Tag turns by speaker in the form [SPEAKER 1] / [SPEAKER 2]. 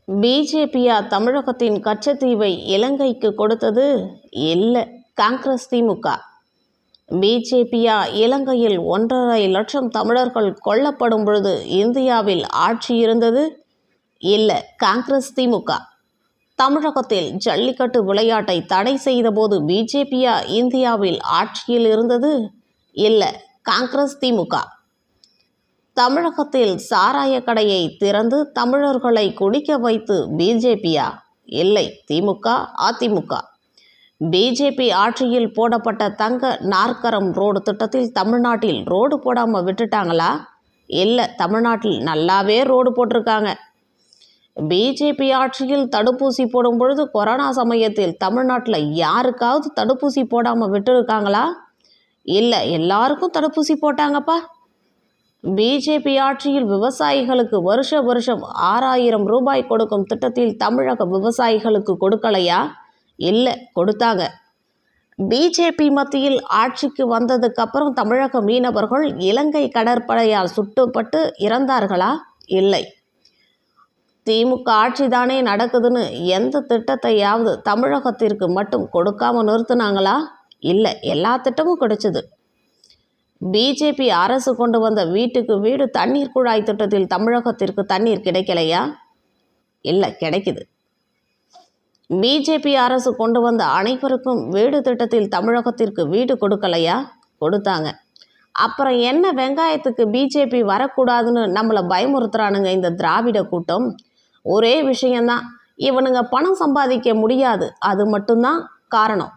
[SPEAKER 1] பிஜேபியா தமிழகத்தின் கச்சத்தீவை இலங்கைக்கு கொடுத்தது? இல்லை, காங்கிரஸ் திமுக. பிஜேபியா இலங்கையில் 1.5 லட்சம் தமிழர்கள் கொல்லப்படும் பொழுது இந்தியாவில் ஆட்சி இருந்தது? இல்லை, காங்கிரஸ் திமுக. தமிழகத்தில் ஜல்லிக்கட்டு விளையாட்டை தடை செய்தபோது பிஜேபியா இந்தியாவில் ஆட்சியில் இருந்தது? இல்லை, காங்கிரஸ் திமுக. தமிழகத்தில் சாராய கடையை திறந்து தமிழர்களை குடிக்க வைத்து பிஜேபியா? இல்லை, திமுக, அதிமுக. பிஜேபி ஆட்சியில் போடப்பட்ட தங்க நாற்கரம் ரோடு திட்டத்தில் தமிழ்நாட்டில் ரோடு போடாமல் விட்டுட்டாங்களா? இல்லை, தமிழ்நாட்டில் நல்லாவே ரோடு போட்டிருக்காங்க. பிஜேபி ஆட்சியில் தடுப்பூசி போடும் பொழுது கொரோனா சமயத்தில் தமிழ்நாட்டில் யாருக்காவது தடுப்பூசி போடாமல் விட்டுருக்காங்களா? இல்லை, எல்லாருக்கும் தடுப்பூசி போட்டாங்கப்பா. பிஜேபி ஆட்சியில் விவசாயிகளுக்கு வருஷம் 6000 ரூபாய் கொடுக்கும் திட்டத்தில் தமிழக விவசாயிகளுக்கு கொடுக்கலையா? இல்லை, கொடுத்தாங்க. பிஜேபி மத்தியில் ஆட்சிக்கு வந்ததுக்கு அப்புறம் தமிழக மீனவர்கள் இலங்கை கடற்படையால் சுட்டுப்பட்டு இறந்தார்களா? இல்லை. திமுக ஆட்சி தானே நடக்குதுன்னு எந்த திட்டத்தையாவது தமிழகத்திற்கு மட்டும் கொடுக்காம நிறுத்தினாங்களா? இல்லை, எல்லா திட்டமும் கிடைச்சது. பிஜேபி அரசு கொண்டு வந்த வீட்டுக்கு வீடு தண்ணீர் குழாய் திட்டத்தில் தமிழகத்திற்கு தண்ணீர் கிடைக்கலையா? இல்லை, கிடைக்குது. பிஜேபி அரசு கொண்டு வந்த அனைவருக்கும் வீடு திட்டத்தில் தமிழகத்திற்கு வீடு கொடுக்கலையா? கொடுத்தாங்க. அப்புறம் என்ன வெங்காயத்துக்கு பிஜேபி வரக்கூடாதுன்னு நம்மளை பயமுறுத்துறானுங்க இந்த திராவிட கூட்டம்? ஒரே விஷயந்தான், இவனுங்க பணம் சம்பாதிக்க முடியாது, அது மட்டும்தான் காரணம்.